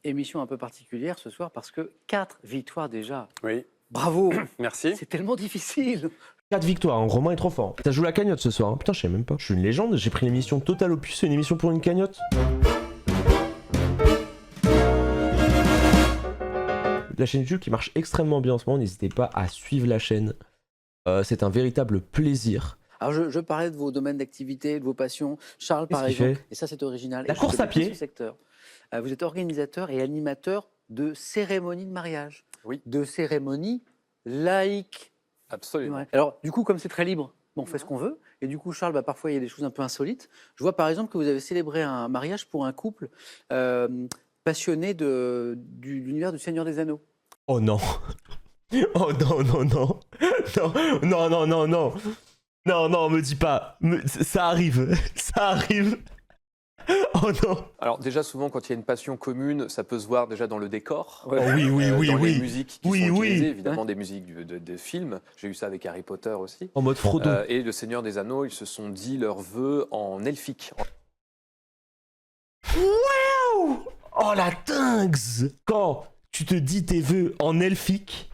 émission un peu particulière ce soir parce que 4 victoires déjà. Oui, Bravo. merci. C'est tellement difficile. 4 victoires, hein. Romain est trop fort. T'as joué la cagnotte ce soir, hein. Putain, je sais même pas. Je suis une légende, j'ai pris l'émission Total Opus, c'est une émission pour une cagnotte. La chaîne YouTube qui marche extrêmement bien en ce moment, n'hésitez pas à suivre la chaîne. C'est un véritable plaisir. Alors je parlais de vos domaines d'activité, de vos passions. Charles, par Qu'est-ce qu'il exemple, fait et ça c'est original. La Et je course connais à pied. bien ce secteur. Vous êtes organisateur et animateur de cérémonies de mariage. Oui. De cérémonies laïques. Absolument. Ouais. Alors du coup, comme c'est très libre, on fait ce qu'on veut. Et du coup, Charles, parfois il y a des choses un peu insolites. Je vois par exemple que vous avez célébré un mariage pour un couple passionné de l'univers du Seigneur des Anneaux. Oh non. Oh non, non, non. Non, non, non, non, non. Non, non, me dis pas. Ça arrive. Ça arrive. Oh non. Alors déjà, souvent, quand il y a une passion commune, ça peut se voir déjà dans le décor. Oh oui, oui, oui, dans oui. les musiques qui Oui, sont oui. utilisées, évidemment des musiques de films. J'ai eu ça avec Harry Potter aussi. En mode Frodo. Et le Seigneur des Anneaux, ils se sont dit leurs vœux en elfique. Wow. Oh la dingue. Quand tu te dis tes vœux en elfique,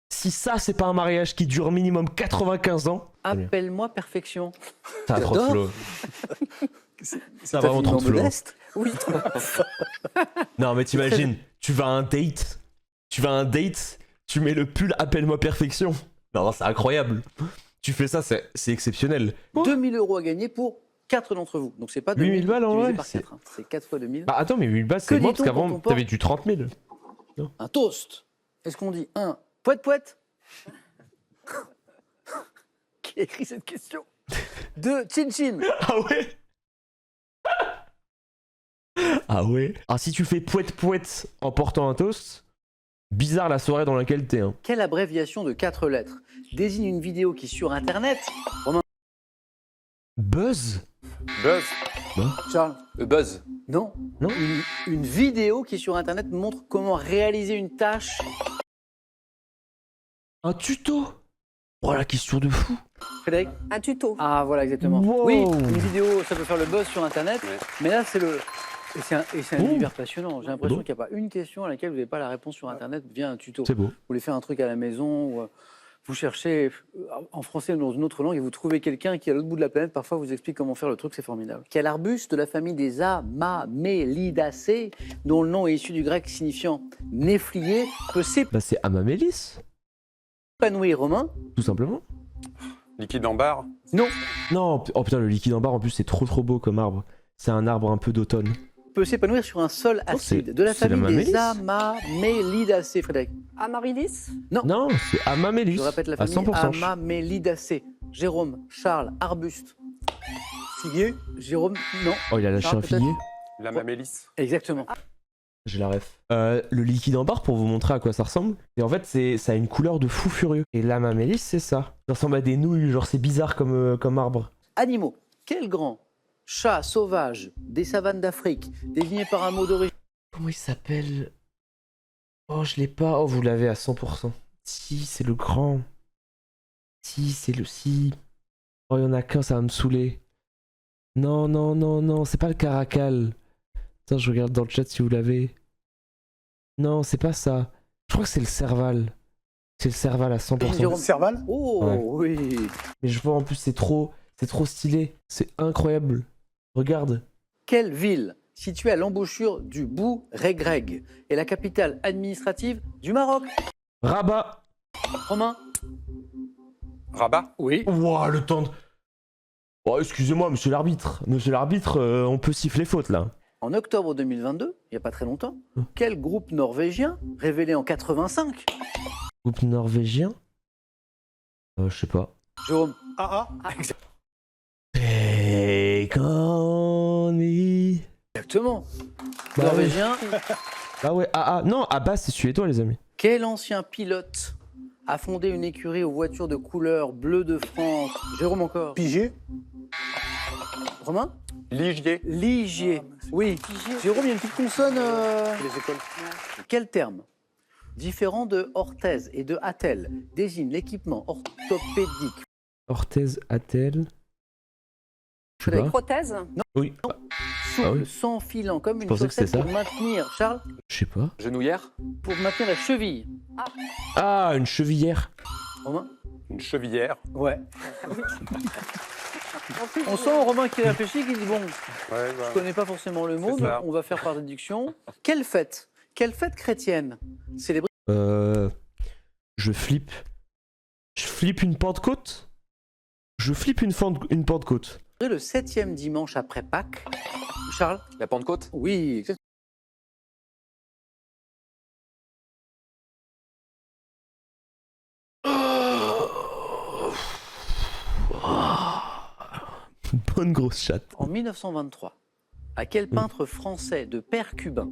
si ça c'est pas un mariage qui dure minimum 95 ans, Appelle-moi perfection. ça a trop de J'adore. flow. Ça T'as a vraiment trop de fini en flow. modeste. Oui. Non mais t'imagines, tu vas à un date, tu mets le pull appelle-moi perfection. Non, c'est incroyable. Tu fais ça, c'est exceptionnel. 2000 € à gagner pour 4 d'entre vous. Donc c'est pas 8000 balles en divisé vrai, par 4. C'est 4 fois 2000. Bah attends, mais 8 balles Que c'est moi parce dit-on quand qu'avant on porte t'avais du 30 000. Un toast. Est-ce qu'on dit un poète poète? Qui a écrit cette question? 2 chin chin. Ah ouais. Ah ouais. Ah si tu fais poète poète en portant un toast, bizarre la soirée dans laquelle t'es. Hein. Quelle abréviation de 4 lettres désigne une vidéo qui sur internet? Romain. Buzz. Buzz. Charles. Buzz. Non. Non. Une vidéo qui sur internet montre comment réaliser une tâche. Un tuto. Oh la question de fou. Frédéric. Un tuto. Ah voilà exactement. Wow. Oui, une vidéo, ça peut faire le buzz sur internet, Ouais. mais là c'est le. Et c'est un Oh. univers passionnant. J'ai l'impression Bon. qu'il n'y a pas une question à laquelle vous n'avez pas la réponse sur internet via un tuto. C'est beau. Vous voulez faire un truc à la maison, ou vous cherchez en français ou dans une autre langue et vous trouvez quelqu'un qui est à l'autre bout de la planète, parfois vous explique comment faire le truc, c'est formidable. Quel arbuste de la famille des Amamelidaceae, dont le nom est issu du grec signifiant néflier, peut Bah c'est Amamélis, s'épanouir, Romain? tout simplement. Liquide en barre. Non. Non, oh putain le liquide en barre en plus c'est trop beau comme arbre. C'est un arbre un peu d'automne. Peut s'épanouir sur un sol Oh, c'est- acide. De la c'est la famille des Mammélis. Amamelidaceae, Frédéric. Amaryllis. Non, c'est Amamélis. Je répète la à famille 100%. Amamelidaceae. Jérôme, Charles, arbuste. Figuier. Jérôme, non. Oh il a lâché Charles, un peut-être figuier. La mamélis. Exactement. J'ai la ref. Le liquide en barre, pour vous montrer à quoi ça ressemble, et en fait, ça a une couleur de fou furieux. Et l'amamélis, c'est ça. Ça ressemble à des nouilles, genre c'est bizarre comme arbre. Animaux. Quel grand chat sauvage des savanes d'Afrique, désigné par un mot d'origine Comment il s'appelle? Oh, je l'ai pas. Oh, vous l'avez à 100%. Si, c'est le grand. Si, c'est le si. Oh, il y en a qu'un, ça va me saouler. Non, non, non, non, c'est pas le caracal. Attends, je regarde dans le chat si vous l'avez. Non, c'est pas ça. Je crois que c'est le serval. C'est le serval à 100%. Jérôme. Serval? Oh Ouais. oui. Mais je vois en plus, c'est trop stylé. C'est incroyable. Regarde. Quelle ville, située à l'embouchure du Bou-Regreg, est la capitale administrative du Maroc? Rabat. Romain? Rabat. Oui. Ouah, le temps de... Oh, excusez-moi, monsieur l'arbitre. Monsieur l'arbitre, on peut siffler faute, là. En octobre 2022, il n'y a pas très longtemps, quel groupe norvégien, révélé en 85, Groupe norvégien? Je sais pas. Jérôme, Ah Pekoni. exactement, Bah norvégien, Ah ouais, non, Abbas, c'est suédois, les amis. quel ancien pilote a fondé une écurie aux voitures de couleur bleu de France? Jérôme encore. Pigé? Romain? Ligier. Ligier. Oui. Jérôme, il y a une petite consonne. Les écoles. Quel terme, différent de orthèse et de attelle, désigne l'équipement orthopédique? Orthèse, Attel. Je sais pas. Prothèse. Oui. Ah oui. s'enfilant comme une pensais que chaussette c'était pour maintenir, Charles, Je sais pas. Genouillère. pour maintenir la cheville. Ah, une chevillère. Romain? Une chevillère. Ouais. On sent Romain qui réfléchit, qui dit bon, Ouais, je connais pas forcément le mot, C'est mais ça. on va faire par déduction. Quelle fête chrétienne célébrée Je flippe. Je flippe une Pentecôte. Je flippe une Pentecôte. le 7e dimanche après Pâques? Charles? La Pentecôte. Oui, exactement. Bonne grosse chatte. En 1923, à quel peintre français de père cubain,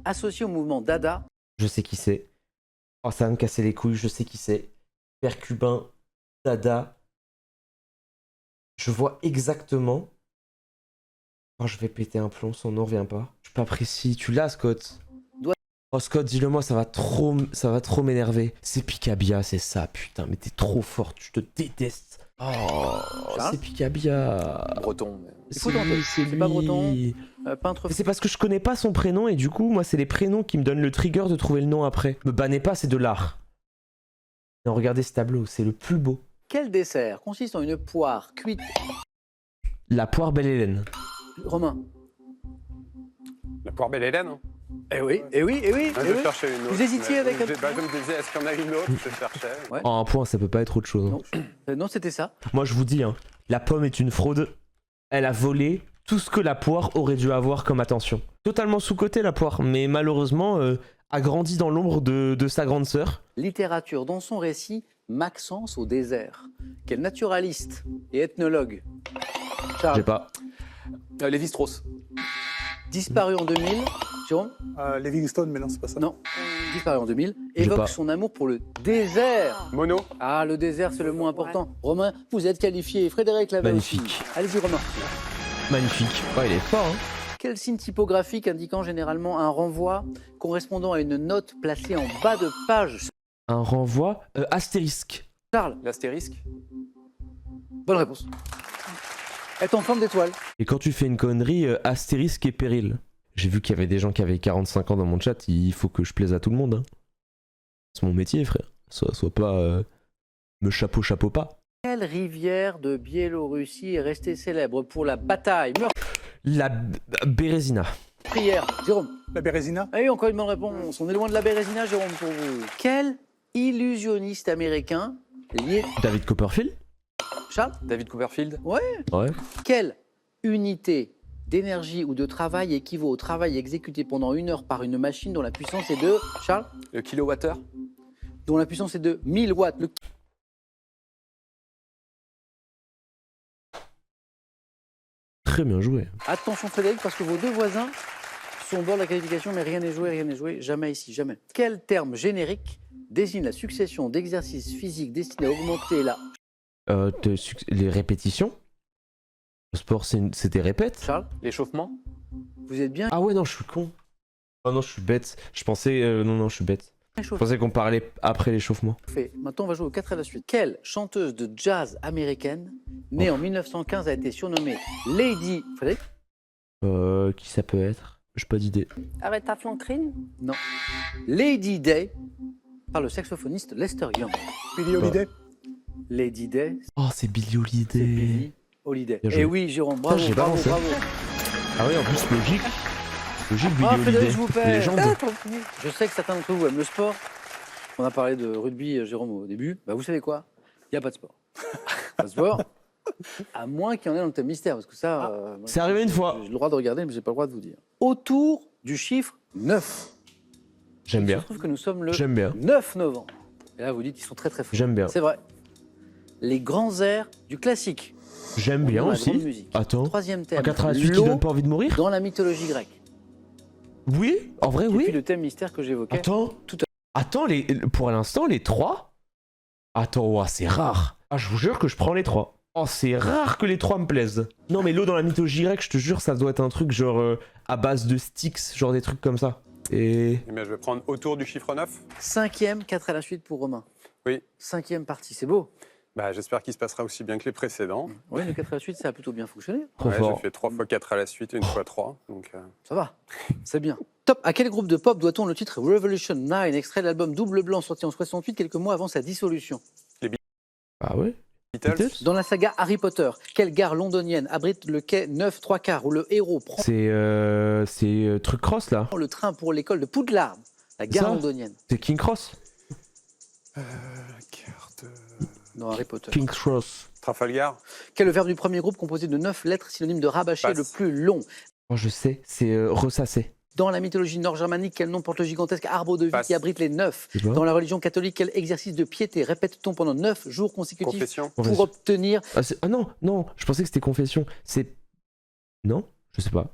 associé au mouvement Dada, Je sais qui c'est. Oh, ça va me casser les couilles, je sais qui c'est. Père cubain, Dada. Je vois exactement. Oh, je vais péter un plomb, son nom revient pas. Je suis pas précis. Tu l'as, Scott? Doit- Oh, Scott, dis-le-moi, ça va trop m'énerver. C'est Picabia, c'est ça, putain, mais t'es trop forte, je te déteste. Oh, Charles c'est Picabia. Breton. mais- Il faut tenter. C'est pas breton. Peintre Mais c'est parce que je connais pas son prénom et du coup, moi, c'est les prénoms qui me donnent le trigger de trouver le nom après. Me bannez pas, c'est de l'art. Non, regardez ce tableau, c'est le plus beau. Quel dessert consiste en une poire cuite? La poire belle Hélène. Romain? La poire belle Hélène. Hein. Eh oui, eh oui, eh oui, Ah, eh je oui. cherchais une autre. Vous hésitiez mais- avec un je, petit je me disais, est-ce qu'il y en a une autre? Je cherchais. Ouais. En un point, ça peut pas être autre chose. hein. Non, non, c'était ça. Moi, je vous dis, hein, la pomme est une fraude. Elle a volé tout ce que la poire aurait dû avoir comme attention. Totalement sous-cotée, la poire, mais malheureusement, a grandi dans l'ombre de sa grande sœur. Littérature, dans son récit, Maxence au désert. Quel naturaliste et ethnologue? Charles? J'ai pas. Lévi-Strauss. Disparu en 2000. Jérôme? Livingstone, mais non, c'est pas ça. Non. Disparu en 2000. J'ai Évoque pas. son amour pour le désert. Mono. Ah, le désert, c'est le mot important. Romain, vous êtes qualifié. Frédéric l'avait aussi. Magnifique. Allez-y, Romain. Magnifique. Ouais, il est fort, hein. Quel signe typographique indiquant généralement un renvoi correspondant à une note placée en bas de page? Un renvoi astérisque. Charles? L'astérisque. Bonne réponse. Est en forme d'étoile. Et quand tu fais une connerie, astérisque et péril. J'ai vu qu'il y avait des gens qui avaient 45 ans dans mon chat, il faut que je plaise à tout le monde. Hein. C'est mon métier, frère. Sois pas... me chapeau pas. Quelle rivière de Biélorussie est restée célèbre pour la bataille La Bérésina. meurtrière? Jérôme? La Bérésina. Ah oui, encore une bonne réponse. On est loin de la Bérésina, Jérôme, pour vous. Quel illusionniste américain lié... David Copperfield. Charles? David Copperfield. Ouais. Quelle unité d'énergie ou de travail équivaut au travail exécuté pendant 1 heure par une machine dont la puissance est de... Charles? Le kilowattheure. Dont la puissance est de 1000 watts. Très bien joué. Attention Frédéric, parce que vos deux voisins sont au bord de la qualification, mais rien n'est joué, jamais ici, jamais. Quel terme générique désigne la succession d'exercices physiques destinés à augmenter la... Les répétitions. Le sport, c'est des répètes. Charles, L'échauffement. vous êtes bien Ah ouais, non, je suis con. Oh non, je suis bête. Je pensais... non, je suis bête. Je échauffé. pensais qu'on parlait après l'échauffement. Maintenant, on va jouer aux 4 à la suite. Quelle chanteuse de jazz américaine, née en 1915, a été surnommée Lady... Frédéric? Qui ça peut être? J'ai pas d'idée. Aretha Franklin. Non. Lady Day, par le saxophoniste Lester Young. Billie Holiday. Lady Day, Oh, c'est Billie c'est Holiday. Billie Holiday. Bien joué. Et oui, Jérôme, bravo, j'ai pas bravo, pensé. bravo. Ah oui, en plus, logique. Logique, Billie Ah, Frédéric, Holiday. je vous perds. Légende. Je sais que certains d'entre vous aiment le sport. On a parlé de rugby, Jérôme, au début. Bah, vous savez quoi? Il n'y a pas de sport. Pas de sport. À moins qu'il y en ait dans le thème mystère. Parce que ça. moi, C'est arrivé une fois. J'ai le droit de regarder, mais j'ai pas le droit de vous dire. Autour du chiffre 9. J'aime Il bien. se trouve que nous sommes le J'aime bien. 9 novembre. Et là, vous dites qu'ils sont très très forts. J'aime bien. C'est vrai. Les grands airs du classique. J'aime On est bien dans la aussi. grande musique. Attends. Troisième thème. En 88 qui l'eau donne pas envie de mourir? dans la mythologie grecque. Oui, en vrai, Et puis oui. le thème mystère que j'évoquais. Attends. Tout Attends, pour l'instant, les 3. Attends, ouah, c'est rare. Ah, je vous jure que je prends les 3. Oh, c'est rare que les 3 me plaisent. Non, mais l'eau dans la mythologie grecque, je te jure, ça doit être un truc genre à base de Styx, genre des trucs comme ça. Et. Eh bien, je vais prendre autour du chiffre 9. Cinquième, 4 à la suite pour Romain. Oui. Cinquième partie, c'est beau. Bah, j'espère qu'il se passera aussi bien que les précédents. Oui, le 4 à la suite, ça a plutôt bien fonctionné. Trop Ouais, fort. j'ai fait 3 fois 4 à la suite et une fois 3. Donc, Ça va, c'est bien. Top. À quel groupe de pop doit-on le titre Revolution 9, extrait de l'album Double Blanc sorti en 68, quelques mois avant sa dissolution? Ah ouais? Beatles. Dans la saga Harry Potter, quelle gare londonienne abrite le quai 9 3/4 où le héros prend C'est truc cross là. le train pour l'école de Poudlard? La gare Ça londonienne. C'est King Cross. Carte. Dans Harry Potter. King Cross. Trafalgar. Quel est le verbe du premier groupe composé de 9 lettres synonyme de rabâcher Passe. le plus long? Oh je sais, c'est ressasser. Dans la mythologie nord-germanique, quel nom porte le gigantesque arbre de vie Passe. qui abrite les 9? Je sais pas. Dans la religion catholique, quel exercice de piété répète-t-on pendant 9 jours consécutifs Confession. pour obtenir Ah non, non, je pensais que c'était confession. C'est... Non? Je sais pas.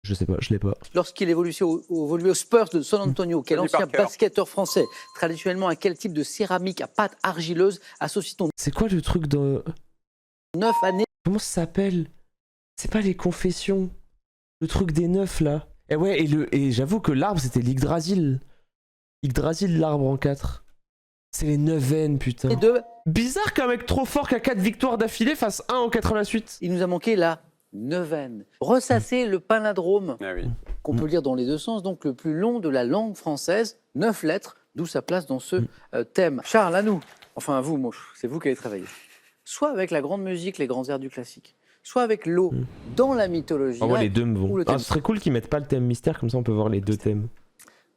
Je sais pas, je l'ai pas. lorsqu'il évoluait au Spurs de San Antonio? Quel Tony ancien Parker. basketteur français, traditionnellement à quel type de céramique à pâte argileuse, associe-t-on C'est quoi le truc de... 9 années Comment ça s'appelle? C'est pas les confessions. Le truc des 9 là. Et ouais, et j'avoue que l'arbre c'était l'Yggdrasil. Yggdrasil, l'arbre en 4. C'est les 9 putain. de... Bizarre qu'un mec trop fort qui a 4 victoires d'affilée fasse 1 en 4 à la suite. Il nous a manqué la neuvaine. Ressasser le palindrome, Ah oui. qu'on peut lire dans les deux sens, donc le plus long de la langue française, 9 lettres, d'où sa place dans ce thème. Charles, à nous, enfin à vous, moi, c'est vous qui allez travailler. Soit avec la grande musique, les grands airs du classique, soit avec l'eau, dans la mythologie. Ah ouais, les grecque, deux me ou vont. le thème. Ah, ce serait cool qu'ils mettent pas le thème mystère, comme ça on peut voir les deux thèmes.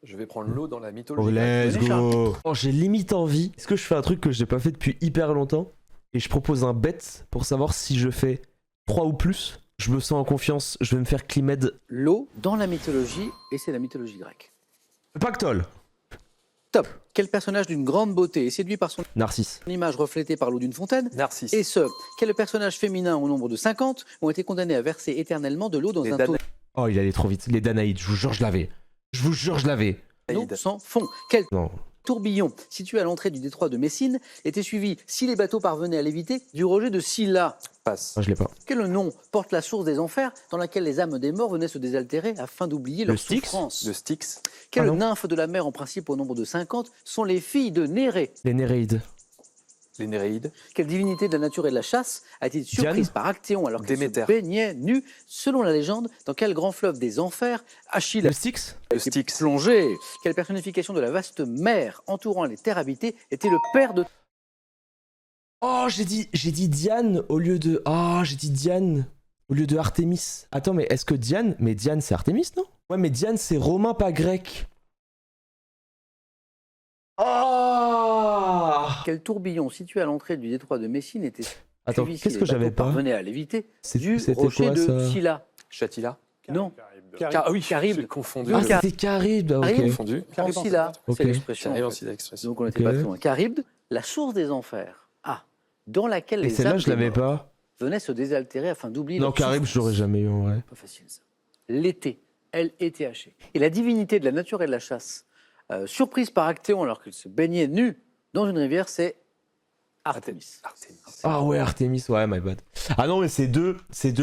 Je vais prendre l'eau dans la mythologie. Oh, let's Venez, go. Oh, j'ai limite envie. Est-ce que je fais un truc que j'ai pas fait depuis hyper longtemps? Et je propose un bet pour savoir si je fais 3 ou plus. Je me sens en confiance, je vais me faire Climed. L'eau dans la mythologie, et c'est la mythologie grecque. Pactole. Top. Quel personnage d'une grande beauté est séduit par son Narcisse. image reflétée par l'eau d'une fontaine? Narcisse. Et ce, quel personnage féminin au nombre de 50 ont été condamnés à verser éternellement de l'eau dans Les un Danaïdes. Oh, il allait trop vite. Les Danaïdes, je vous jure, je l'avais. Je vous jure, je l'avais. tonneau sans fond? Quel Non. tourbillon situé à l'entrée du détroit de Messine était suivi, si les bateaux parvenaient à l'éviter, du rejet de Scylla? Passe. Ah, je l'ai pas. Quel nom porte la source des enfers dans laquelle les âmes des morts venaient se désaltérer afin d'oublier Le leur Styx souffrance? De Styx. Quelle Ah non. nymphe de la mer, en principe au nombre de 50, sont les filles de Nérée? Les Néréides. Les Néréides. Quelle divinité de la nature et de la chasse a été surprise Diane par Actéon alors qu'elle se Déméter. baignait nue? Selon la légende, dans quel grand fleuve des enfers Achille Le a Styx. Le été Styx. plongé? Quelle personnification de la vaste mer entourant les terres habitées était le père de... Oh, j'ai dit Diane au lieu de... Oh, j'ai dit Diane au lieu de Artémis. Attends, mais est-ce que Diane... Mais Diane, c'est Artémis, non? Ouais, mais Diane, c'est romain, pas grec. Oh! Quel tourbillon situé à l'entrée du détroit de Messine était Attends, suivi, si qu'est-ce les que j'avais bateaux pas? parvenaient à l'éviter du C'était rocher quoi, de ça? Scylla? Chatilla. Non. Ah oui, Charybde. j'ai confondu. Ah, Du Car- c'était Caribe. Ah, ok. Caribe. Confondu. En Scylla, Ok. c'est l'expression. J'arrive en en fait. sida expression. Donc on n'était Ok. pas très loin. Charybde, la source des enfers. Ah, dans laquelle Et les celle-là, âmes je des l'avais morts pas. venaient se désaltérer afin d'oublier Non, leur Caribe, je souffrance. l'aurais jamais eu en vrai. Pas facile ça. L'été, L-E-T-H-E. Et la divinité de la nature et de la chasse, surprise par Actéon alors qu'il se baignait nu dans une rivière, c'est Artémis. Artémis. Ah ouais, Artémis, ouais, my bad. Ah non, mais c'est deux,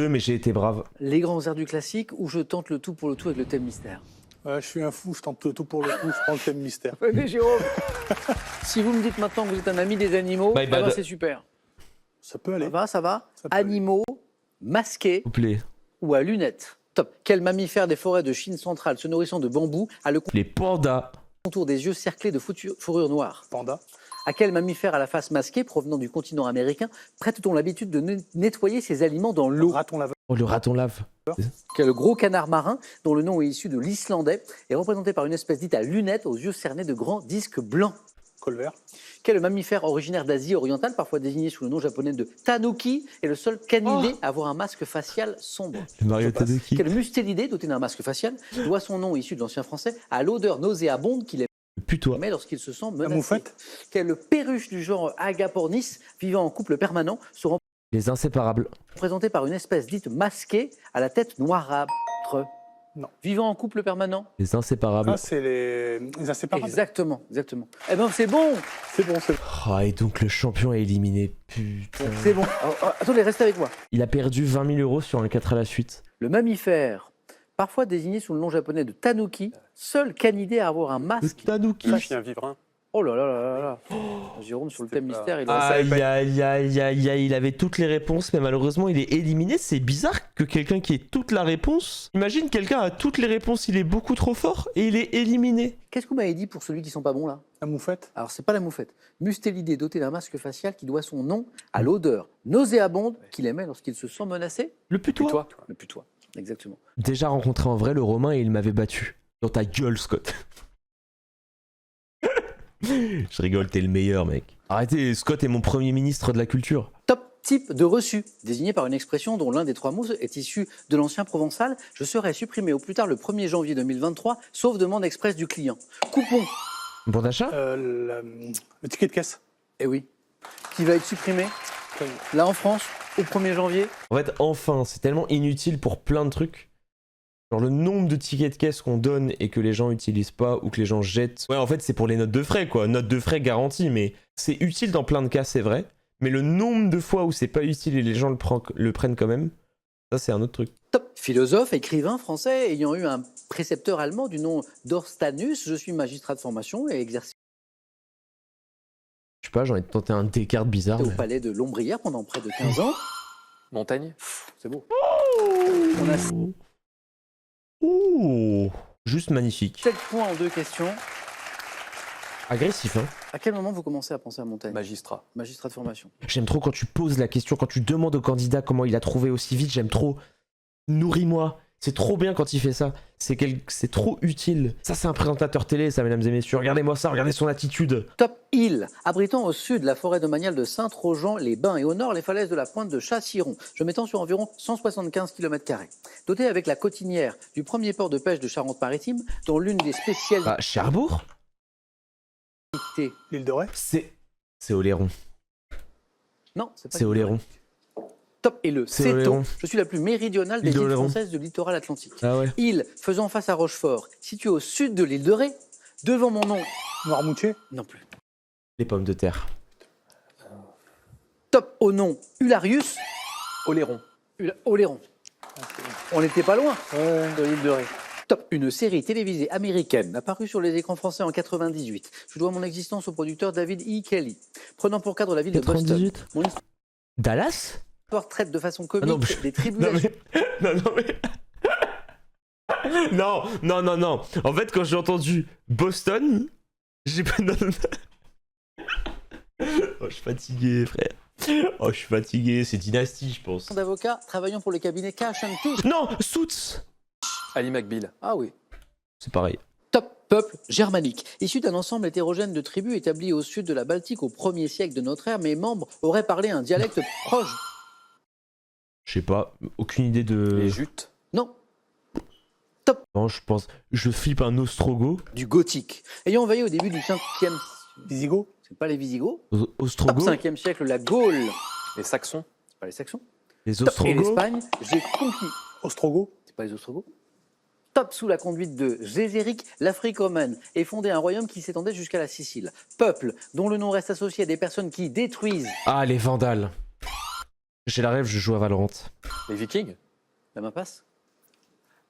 mais j'ai été brave. Les grands airs du classique ou je tente le tout pour le tout avec le thème mystère? Je suis un fou, je tente tout pour le coup, je prends le thème mystère. Mais Jérôme, si vous me dites maintenant que vous êtes un ami des animaux, My eh ben, bad. c'est super. Ça peut aller. Ça va, ça va? Ça peut aller. Animaux, masqués S'il vous plaît. ou à lunettes? Top. Quel mammifère des forêts de Chine centrale se nourrissant de bambou a le Les pandas. contour des yeux cerclés de fourrure noire? Panda. À quel mammifère à la face masquée provenant du continent américain prête-t-on l'habitude de nettoyer ses aliments dans l'eau? Raton laveur. Oh, le raton lave. Quel gros canard marin, dont le nom est issu de l'islandais, est représenté par une espèce dite à lunettes aux yeux cernés de grands disques blancs? Colvert. Quel mammifère originaire d'Asie orientale, parfois désigné sous le nom japonais de tanuki, est le seul canidé à avoir un masque facial sombre? Le Mario Tanuki. Quel mustélidé, doté d'un masque facial, doit son nom issu de l'ancien français à l'odeur nauséabonde qu'il Putois. émet lorsqu'il se sent La menacé? moufette. Quel perruche du genre Agapornis, vivant en couple permanent, sera Les inséparables. représenté par une espèce dite masquée à la tête noirâtre? Non. Vivant en couple permanent? Les inséparables. Ah, c'est les inséparables. Exactement, exactement. Eh ben c'est bon, C'est bon, c'est bon. Oh, et donc le champion est éliminé. Putain. c'est bon. Attendez, restez avec moi. Il a perdu 20 000 € sur un 4 à la suite. Le mammifère, parfois désigné sous le nom japonais de tanuki, seul canidé à avoir un Le masque Tanuki. Le chien vivrain. Oh là là là là là. Jérôme, sur le thème C'était pas- mystère, il Ah, a... ça avait Aïe, aïe, aïe, aïe, aïe, il avait toutes les réponses, mais malheureusement, il est éliminé. C'est bizarre que quelqu'un qui ait toute la réponse. Imagine, quelqu'un a toutes les réponses, il est beaucoup trop fort et il est éliminé. Qu'est-ce que vous m'avez dit pour celui qui sont pas bons là? La moufette. Alors, c'est pas la moufette. Mustélidé doté d'un masque facial qui doit son nom à l'odeur nauséabonde qu'il émet lorsqu'il se sent menacé. Le putois. Toi, Le putois. Exactement. Déjà rencontré en vrai le Romain et il m'avait battu. Dans ta gueule, Scott. Je rigole, t'es le meilleur, mec. Arrêtez, Scott est mon premier ministre de la culture. Top type de reçu, désigné par une expression dont l'un des trois mots est issu de l'ancien provençal. Je serai supprimé au plus tard le 1er janvier 2023, sauf demande expresse du client. Coupon. Bon d'achat Le ticket de caisse. Eh oui. Qui va être supprimé, là en France, au 1er janvier. En fait, enfin, c'est tellement inutile pour plein de trucs. Genre le nombre de tickets de caisse qu'on donne et que les gens utilisent pas ou que les gens jettent. Ouais, en fait, c'est pour les notes de frais, quoi. Notes de frais garanties, mais c'est utile dans plein de cas, c'est vrai. Mais le nombre de fois où c'est pas utile et les gens le prennent quand même, ça, c'est un autre truc. Top philosophe, écrivain français, ayant eu un précepteur allemand du nom d'Orstanus. Je suis magistrat de formation et exercé Je sais pas, j'ai envie de tenter un Descartes bizarre. au Mais... palais de Lombrière pendant près de 15 ans. Montaigne. C'est beau. On a Ouh, juste magnifique. 7 points en 2 questions. Agressif, hein. À quel moment vous commencez à penser à Montaigne? Magistrat. Magistrat de formation. J'aime trop quand tu poses la question, quand tu demandes au candidat comment il a trouvé aussi vite, j'aime trop. Nourris-moi. C'est trop bien quand il fait ça. C'est trop utile. Ça, c'est un présentateur télé, ça, mesdames et messieurs. Regardez-moi ça, regardez son attitude. Top île, abritant au sud la forêt domaniale de Saint-Trojan-les-Bains et au nord les falaises de la pointe de Chassiron, je m'étends sur environ 175 km². Doté avec la cotinière du premier port de pêche de Charente-Maritime, dont l'une des spécialités... Ah, Cherbourg L'île de Ré. C'est Oléron. Non, c'est pas C'est l'île de Ré. Oléron. Top et le C'est Céto. Oléron. Je suis la plus méridionale des L'île îles d'Oléron. françaises du littoral atlantique. Ah ouais. Île faisant face à Rochefort, située au sud de l'île de Ré, devant mon nom... Noirmoutier. Non plus. Les pommes de terre. Top au nom Ularius, Oléron. Oléron. On n'était pas loin Ouais. de l'île de Ré. Top, une série télévisée américaine apparue sur les écrans français en 98. Je dois mon existence au producteur David E. Kelly. Prenant pour cadre la ville de Boston. 98. Mon Dallas histoire traite de façon comique Ah non, mais- des tribulations. Non mais... Non, non, non, non. En fait, quand j'ai entendu Boston, j'ai pas... Non, non, non. Oh, je suis fatigué, frère. Oh, je suis fatigué, c'est Dynasty, je pense. D'avocats travaillant pour le cabinet Cash and Touch. Non, Suits. Ali McBeal. Ah oui. C'est pareil. Top, peuple germanique. Issu d'un ensemble hétérogène de tribus établies au sud de la Baltique au 1er siècle de notre ère, mes membres auraient parlé un dialecte proche. Je sais pas, aucune idée de... Les Jutes. Non, Non, je pense... Je flippe un Ostrogo. du gothique. Ayant envahi au début du 5e... Visigoth. C'est pas les Visigoths. Top Ostrogo 5e siècle, la Gaule. Les Saxons. C'est pas les Saxons. Les Top, et Ostrogoths l'Espagne, j'ai conquis. Ostrogoth. C'est pas les Ostrogoths. Top, sous la conduite de Géséric, l'Afrique romaine est fondé un royaume qui s'étendait jusqu'à la Sicile. Peuple dont le nom reste associé à des personnes qui détruisent. Ah, les Vandales. J'ai la rêve, je joue à Valorant. Les Vikings. La main passe.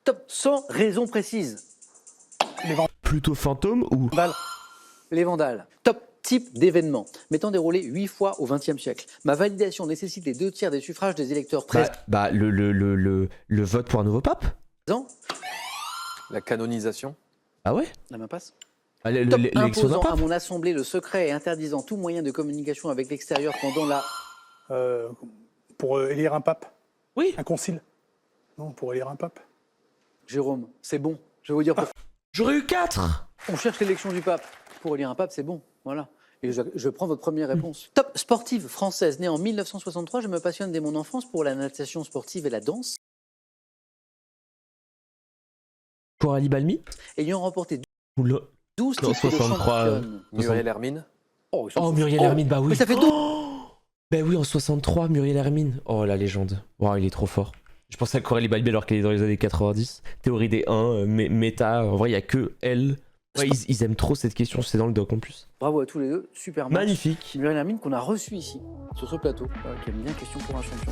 Top, sans raison précise. Plutôt fantôme ou... Vandales. Les Vandales. Top, type d'événement. M'étant déroulé 8 fois au XXe siècle. Ma validation nécessite les 2 tiers des suffrages des électeurs présents. Le vote pour un nouveau pape. La canonisation. Ah ouais. La main passe. Ah, Top, l'élection d'un imposant à pape. mon assemblée le secret et interdisant tout moyen de communication avec l'extérieur pendant la... Pour élire un pape. Oui. Un concile. Non, pour élire un pape. Jérôme, c'est bon. Je vais vous dire pourquoi. J'aurais eu 4. On cherche l'élection du pape. Pour élire un pape, c'est bon. Voilà. Et je prends votre première réponse. Top, sportive française, née en 1963, je me passionne dès mon enfance pour la natation sportive et la danse. Pour Ali Balmi. Ayant remporté Oula. 12 Non, titres de 63, championne. Muriel Hermine. Oh, ils sont Oh, fous. Muriel Oh, Hermine, bah oui. Mais ça fait 12. Ben oui, en 63, Muriel Hermine. Oh, la légende. Waouh, il est trop fort. Je pensais à Coralie Balbi alors qu'elle est dans les années 90. Théorie des 1, méta. En vrai, il n'y a que elle. Ouais, ils aiment trop cette question, c'est dans le doc en plus. Bravo à tous les deux, super match. Magnifique. Muriel Hermine qu'on a reçu ici, sur ce plateau, qui aime bien question pour un champion.